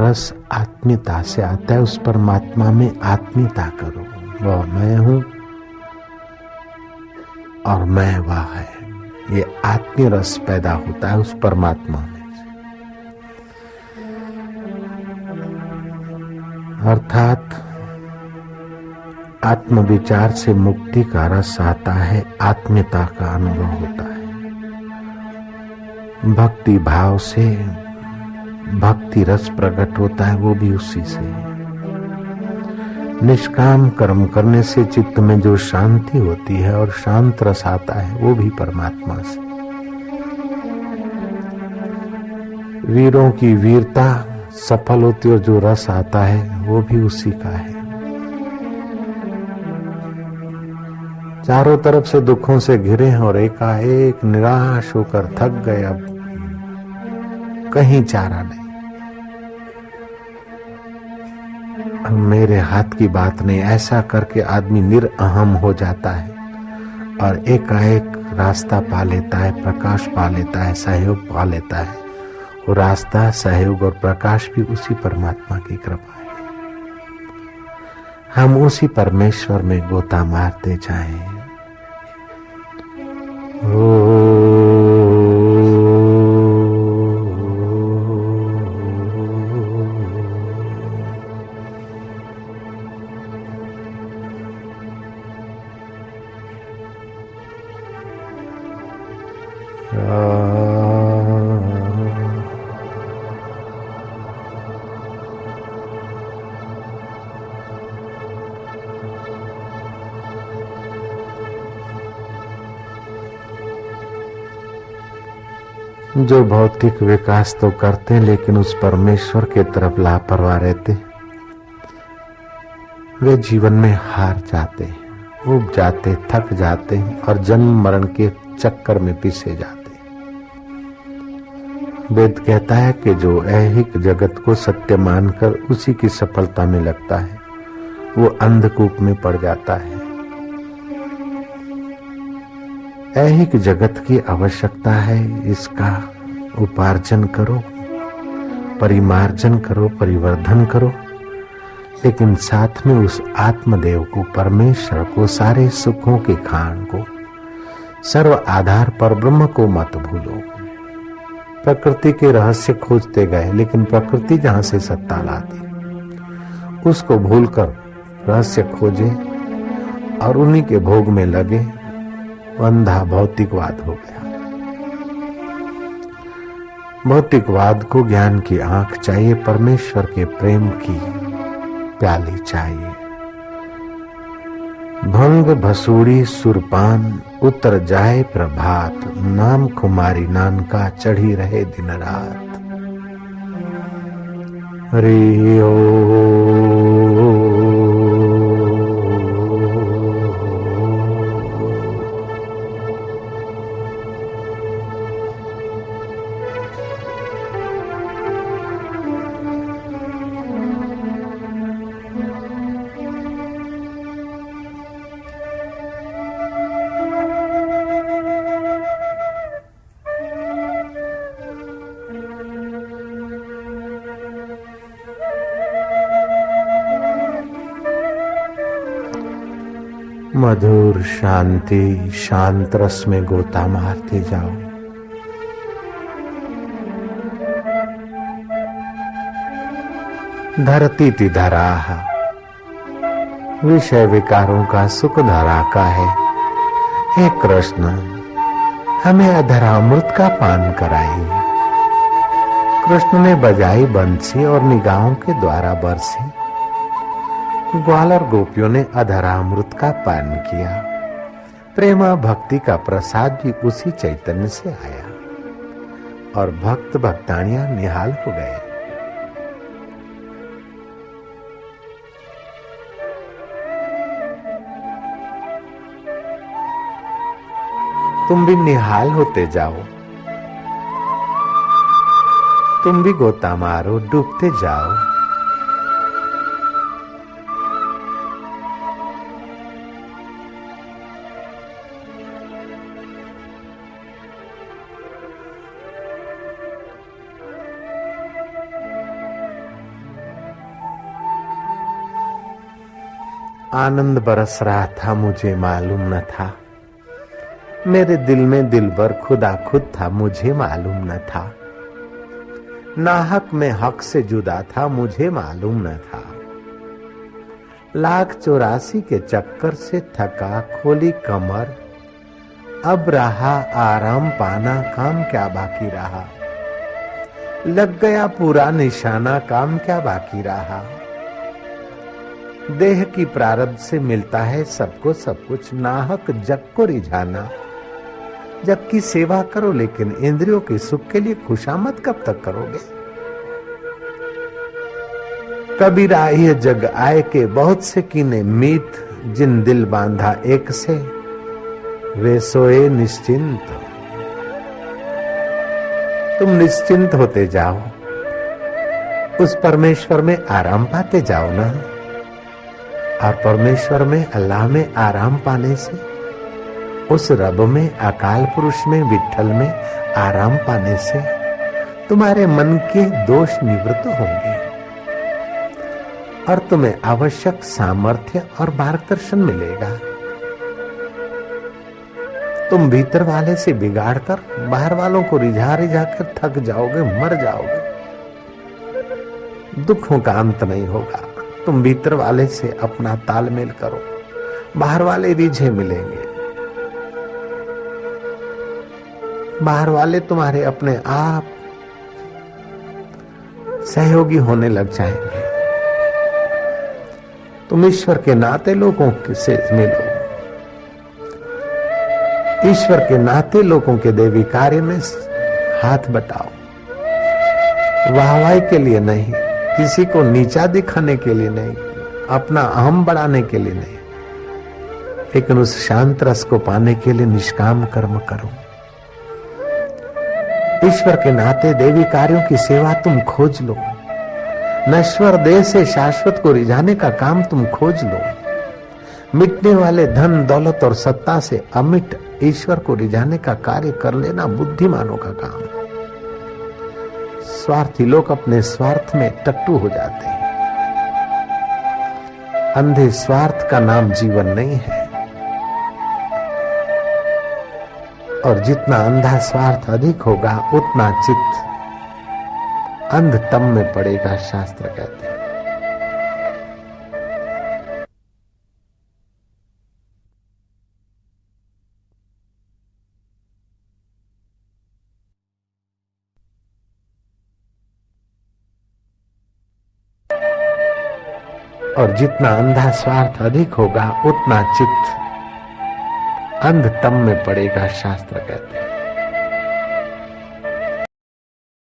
रस आत्मीयता से आता है। उस परमात्मा में आत्मीयता करो, वह मैं हूं और मैं वह है। ये आत्मीय रस पैदा होता है उस परमात्मा में। अर्थात आत्म विचार से मुक्ति का रस आता है, आत्मीयता का अनुभव होता है। भक्ति भाव से भक्ति रस प्रकट होता है, वो भी उसी से। निष्काम कर्म करने से चित्त में जो शांति होती है और शांत रस आता है, वो भी परमात्मा से। वीरों की वीरता सफल होती है और जो रस आता है वो भी उसी का है। चारों तरफ से दुखों से घिरे हैं और एकाएक निराश होकर थक गए, अब कहीं चारा नहीं, अब मेरे हाथ की बात नहीं। ऐसा करके आदमी निरअहम हो जाता है और एकाएक रास्ता पा लेता है, प्रकाश पा लेता है, सहयोग पा लेता है। वो रास्ता, सहयोग और प्रकाश भी उसी परमात्मा की कृपा है। हम उसी परमेश्वर में गोता मारते जाएं। जो भौतिक विकास तो करते हैं लेकिन उस परमेश्वर के तरफ लापरवाह रहते, वे जीवन में हार जाते, ऊब जाते, थक जाते और जन्म मरण के चक्कर में पिसे जाते। वेद कहता है कि जो ऐहिक जगत को सत्य मानकर उसी की सफलता में लगता है, वो अंधकूप में पड़ जाता है। ऐहिक जगत की आवश्यकता है, इसका उपार्जन करो, परिमार्जन करो, परिवर्धन करो, लेकिन साथ में उस आत्मदेव को, परमेश्वर को, सारे सुखों के खान को, सर्व आधार पर ब्रह्म को मत भूलो। प्रकृति के रहस्य खोजते गए लेकिन प्रकृति जहां से सत्ता लाती, उसको भूलकर रहस्य खोजे और उन्हीं के भोग में लगे, अंधा भौतिकवाद हो गया। भौतिकवाद को ज्ञान की आंख चाहिए, परमेश्वर के प्रेम की प्याली चाहिए। भंग भसूड़ी सुरपान उतर जाए प्रभात, नाम कुमारी नानका चढ़ी रहे दिन रात। हरि ओ मधुर शांति शांत रस में गोता मारते जाओ। धरती ती धराहा, विषय विकारों का सुख धरा का है। हे कृष्ण, हमें अधरामृत का पान कराइए। कृष्ण ने बजाई बंसी और निगाहों के द्वारा बरसी। ग्वालर गोपियों ने अधरामृत का पान किया। प्रेम भक्ति का प्रसाद भी उसी चैतन्य से आया और भक्त भक्तानियां निहाल हो गए। तुम भी निहाल होते जाओ, तुम भी गोता मारो, डूबते जाओ। आनंद बरस रहा था, मुझे मालूम न था। मेरे दिल में दिलबर खुदा खुद था, मुझे मालूम न था। नाहक में हक से जुदा था, मुझे मालूम न था। लाख 84 के चक्कर से थका, खोली कमर, अब रहा आराम पाना, काम क्या बाकी रहा। लग गया पूरा निशाना, काम क्या बाकी रहा। देह की प्रारब्ध से मिलता है सबको सब कुछ, नाहक जग को रिझाना। जग की सेवा करो लेकिन इंद्रियों के सुख के लिए खुशामद कब तक करोगे। कबीरा यह जग आए के बहुत से कीने मीत, जिन दिल बांधा एक से वे सोए निश्चिंत। तुम निश्चिंत होते जाओ, उस परमेश्वर में आराम पाते जाओ ना। और परमेश्वर में, अल्लाह में आराम पाने से, उस रब में, अकाल पुरुष में, विठ्ठल में आराम पाने से तुम्हारे मन के दोष निवृत्त होंगे और तुम्हें आवश्यक सामर्थ्य और मार्गदर्शन मिलेगा। तुम भीतर वाले से बिगाड़कर बाहर वालों को रिझा रिझा कर थक जाओगे, मर जाओगे। दुखों का अंत नहीं होगा। तुम भीतर वाले से अपना तालमेल करो, बाहर वाले रिझे मिलेंगे। बाहर वाले तुम्हारे अपने आप सहयोगी होने लग जाएंगे। तुम ईश्वर के नाते लोगों से मिलो, ईश्वर के नाते लोगों के देवी कार्य में हाथ बटाओ। वाहवाही के लिए नहीं, किसी को नीचा दिखाने के लिए नहीं, अपना अहम बढ़ाने के लिए नहीं, लेकिन उस शांत रस को पाने के लिए निष्काम कर्म करो। ईश्वर के नाते देवी कार्यों की सेवा तुम खोज लो। नश्वर देह से शाश्वत को रिझाने का काम तुम खोज लो। मिटने वाले धन दौलत और सत्ता से अमिट ईश्वर को रिझाने का कार्य कर लेना बुद्धिमानों का काम है। स्वार्थी लोग अपने स्वार्थ में टट्टू हो जाते हैं। अंधे स्वार्थ का नाम जीवन नहीं है। और जितना अंधा स्वार्थ अधिक होगा उतना चित्त अंधतम में पड़ेगा, शास्त्र कहते हैं। और जितना अंधा स्वार्थ अधिक होगा उतना चित्त अंधतम में पड़ेगा, शास्त्र कहते हैं।